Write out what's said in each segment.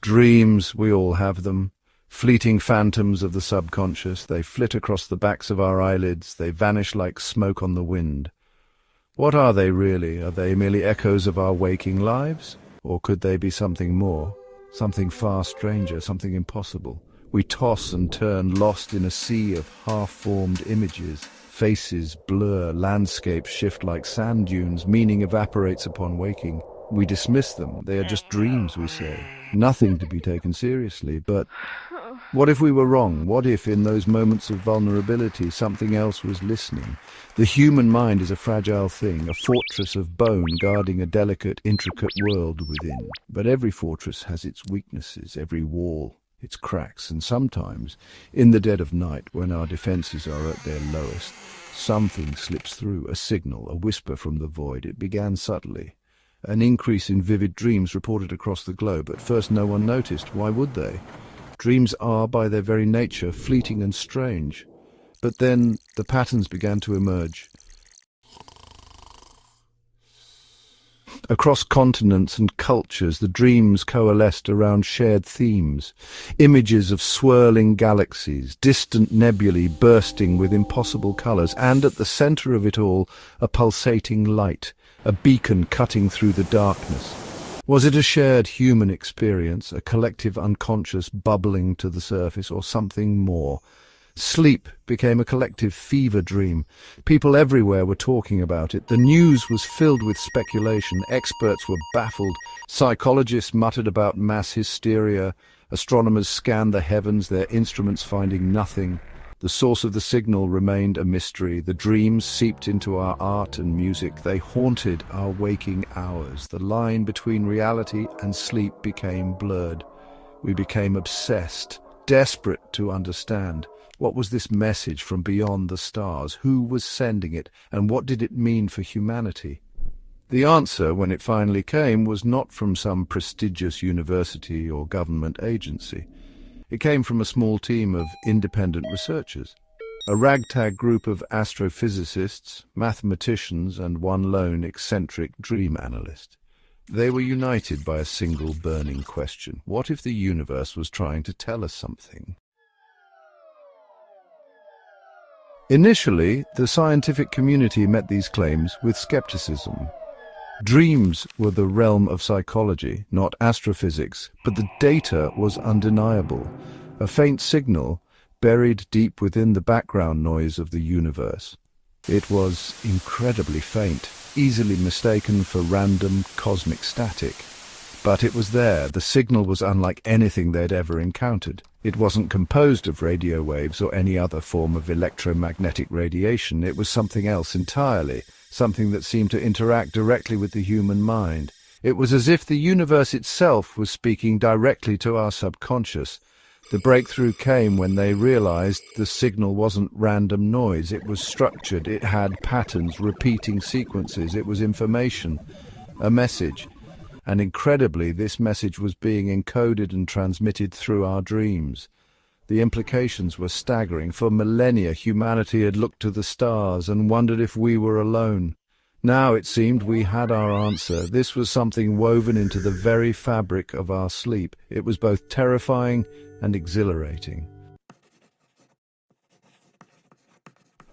Dreams, we all have them. Fleeting phantoms of the subconscious. They flit across the backs of our eyelids. They vanish like smoke on the wind. What are they really? Are they merely echoes of our waking lives? Or could they be something more? Something far stranger, something impossible? We toss and turn, lost in a sea of half-formed images. Faces blur, landscapes shift like sand dunes, meaning evaporates upon waking. We dismiss them. They are just dreams, we say. Nothing to be taken seriously. But what if we were wrong? What if, in those moments of vulnerability, something else was listening? The human mind is a fragile thing, a fortress of bone guarding a delicate, intricate world within. But every fortress has its weaknesses, every wall its cracks, and sometimes, in the dead of night, when our defenses are at their lowest, something slips through, a signal, a whisper from the void. It began subtly. An increase in vivid dreams reported across the globe. At first no one noticed. Why would they? Dreams are, by their very nature, fleeting and strange. But then the patterns began to emerge. Across continents and cultures, the dreams coalesced around shared themes. Images of swirling galaxies, distant nebulae bursting with impossible colors, and at the center of it all, a pulsating light, a beacon cutting through the darkness. Was it a shared human experience, a collective unconscious bubbling to the surface, or something more? Sleep became a collective fever dream. People everywhere were talking about it. The news was filled with speculation. Experts were baffled. Psychologists muttered about mass hysteria. Astronomers scanned the heavens, their instruments finding nothing. The source of the signal remained a mystery. The dreams seeped into our art and music. They haunted our waking hours. The line between reality and sleep became blurred. We became obsessed, desperate to understand. What was this message from beyond the stars? Who was sending it? And what did it mean for humanity? The answer, when it finally came, was not from some prestigious university or government agency. It came from a small team of independent researchers, a ragtag group of astrophysicists, mathematicians, and one lone eccentric dream analyst. They were united by a single burning question. What if the universe was trying to tell us something? Initially, the scientific community met these claims with skepticism. Dreams were the realm of psychology, not astrophysics, but the data was undeniable, a faint signal buried deep within the background noise of the universe. It was incredibly faint, easily mistaken for random cosmic static. But it was there. The signal was unlike anything they'd ever encountered. It wasn't composed of radio waves or any other form of electromagnetic radiation. It was something else entirely, something that seemed to interact directly with the human mind. It was as if the universe itself was speaking directly to our subconscious. The breakthrough came when they realized the signal wasn't random noise. It was structured. It had patterns, repeating sequences. It was information, a message. And incredibly, this message was being encoded and transmitted through our dreams. The implications were staggering. For millennia, humanity had looked to the stars and wondered if we were alone. Now it seemed we had our answer. This was something woven into the very fabric of our sleep. It was both terrifying and exhilarating.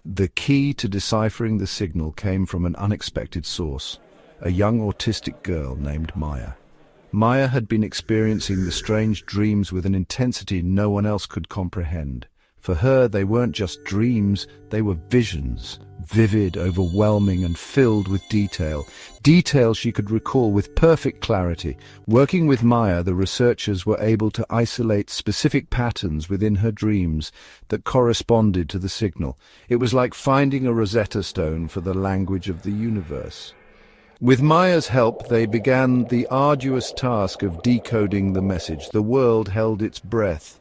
The key to deciphering the signal came from an unexpected source. A young autistic girl named Maya. Maya had been experiencing the strange dreams with an intensity no one else could comprehend. For her, they weren't just dreams, they were visions, vivid, overwhelming, and filled with detail. Detail she could recall with perfect clarity. Working with Maya, the researchers were able to isolate specific patterns within her dreams that corresponded to the signal. It was like finding a Rosetta Stone for the language of the universe. With Maya's help, they began the arduous task of decoding the message. The world held its breath.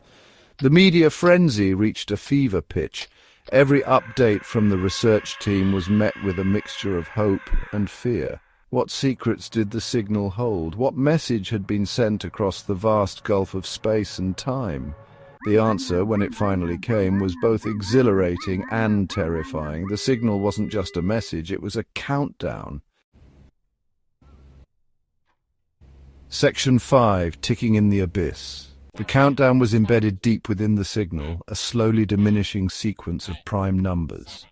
The media frenzy reached a fever pitch. Every update from the research team was met with a mixture of hope and fear. What secrets did the signal hold? What message had been sent across the vast gulf of space and time? The answer, when it finally came, was both exhilarating and terrifying. The signal wasn't just a message, it was a countdown. Section 5, ticking in the abyss. The countdown was embedded deep within the signal, a slowly diminishing sequence of prime numbers.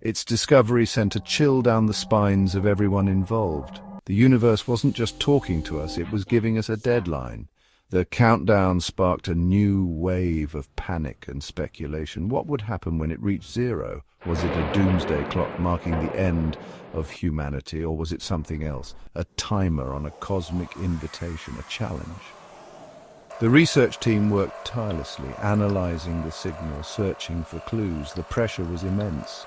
Its discovery sent a chill down the spines of everyone involved. The universe wasn't just talking to us, it was giving us a deadline. The countdown sparked a new wave of panic and speculation. What would happen when it reached zero? Was it a doomsday clock marking the end of humanity, or was it something else? A timer on a cosmic invitation, a challenge? The research team worked tirelessly, analyzing the signal, searching for clues. The pressure was immense.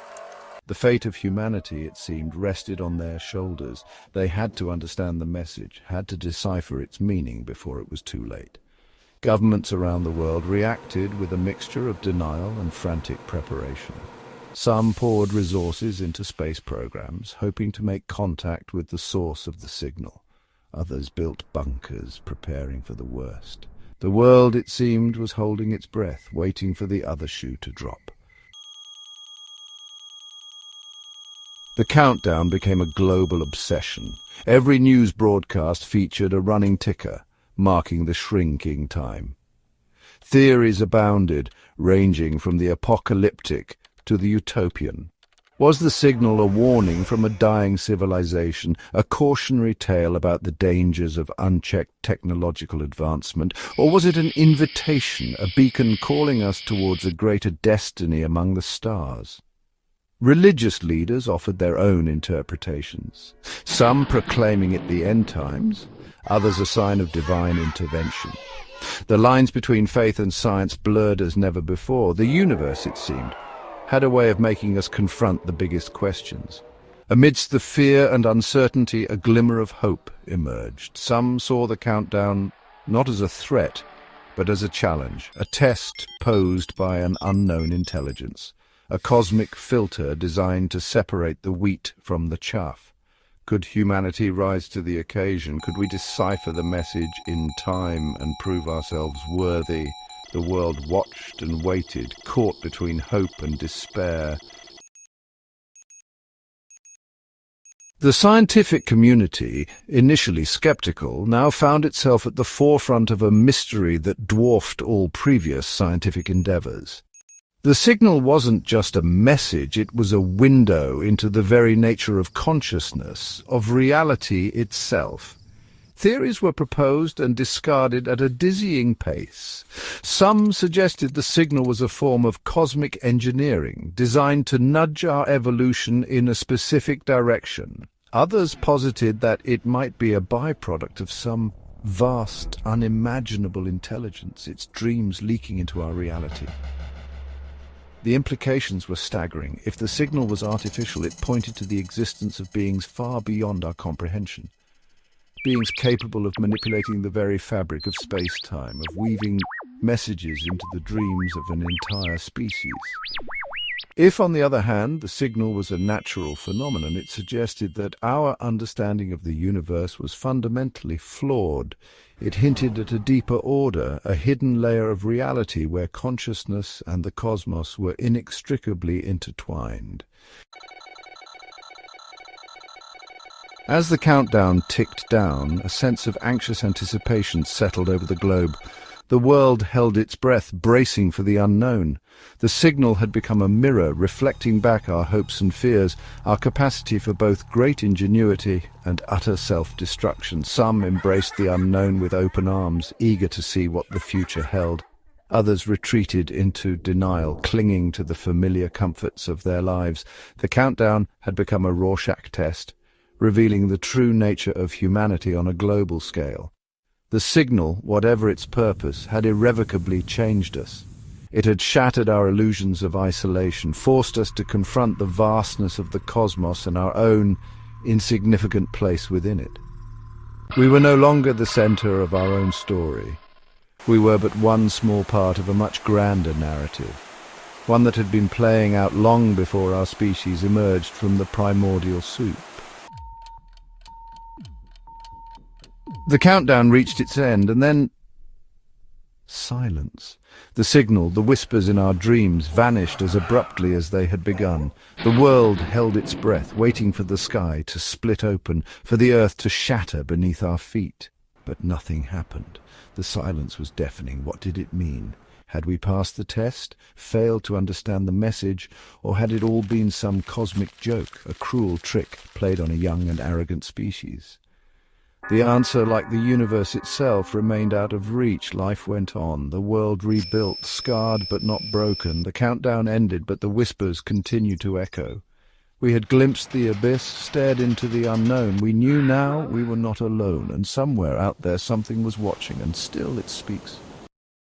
The fate of humanity, it seemed, rested on their shoulders. They had to understand the message, had to decipher its meaning before it was too late. Governments around the world reacted with a mixture of denial and frantic preparation. Some poured resources into space programs, hoping to make contact with the source of the signal. Others built bunkers, preparing for the worst. The world, it seemed, was holding its breath, waiting for the other shoe to drop. The countdown became a global obsession. Every news broadcast featured a running ticker, marking the shrinking time. Theories abounded, ranging from the apocalyptic to the utopian. Was the signal a warning from a dying civilization, a cautionary tale about the dangers of unchecked technological advancement, or was it an invitation, a beacon calling us towards a greater destiny among the stars? Religious leaders offered their own interpretations, some proclaiming it the end times, others a sign of divine intervention. The lines between faith and science blurred as never before. The universe, it seemed, had a way of making us confront the biggest questions. Amidst the fear and uncertainty, a glimmer of hope emerged. Some saw the countdown not as a threat, but as a challenge, a test posed by an unknown intelligence. A cosmic filter designed to separate the wheat from the chaff. Could humanity rise to the occasion? Could we decipher the message in time and prove ourselves worthy? The world watched and waited, caught between hope and despair. The scientific community, initially skeptical, now found itself at the forefront of a mystery that dwarfed all previous scientific endeavors. The signal wasn't just a message, it was a window into the very nature of consciousness, of reality itself. Theories were proposed and discarded at a dizzying pace. Some suggested the signal was a form of cosmic engineering, designed to nudge our evolution in a specific direction. Others posited that it might be a byproduct of some vast, unimaginable intelligence, its dreams leaking into our reality. The implications were staggering. If the signal was artificial, it pointed to the existence of beings far beyond our comprehension. Beings capable of manipulating the very fabric of space-time, of weaving messages into the dreams of an entire species. If, on the other hand, the signal was a natural phenomenon, it suggested that our understanding of the universe was fundamentally flawed. It hinted at a deeper order, a hidden layer of reality where consciousness and the cosmos were inextricably intertwined. As the countdown ticked down, a sense of anxious anticipation settled over the globe. The world held its breath, bracing for the unknown. The signal had become a mirror, reflecting back our hopes and fears, our capacity for both great ingenuity and utter self-destruction. Some embraced the unknown with open arms, eager to see what the future held. Others retreated into denial, clinging to the familiar comforts of their lives. The countdown had become a Rorschach test, revealing the true nature of humanity on a global scale. The signal, whatever its purpose, had irrevocably changed us. It had shattered our illusions of isolation, forced us to confront the vastness of the cosmos and our own insignificant place within it. We were no longer the center of our own story. We were but one small part of a much grander narrative, one that had been playing out long before our species emerged from the primordial soup. The countdown reached its end, and then silence. The signal, the whispers in our dreams, vanished as abruptly as they had begun. The world held its breath, waiting for the sky to split open, for the earth to shatter beneath our feet. But nothing happened. The silence was deafening. What did it mean? Had we passed the test, failed to understand the message, or had it all been some cosmic joke, a cruel trick played on a young and arrogant species? The answer, like the universe itself, remained out of reach. Life went on. The world rebuilt, scarred but not broken. The countdown ended, but the whispers continued to echo. We had glimpsed the abyss, stared into the unknown. We knew now we were not alone, and somewhere out there something was watching, and still it speaks.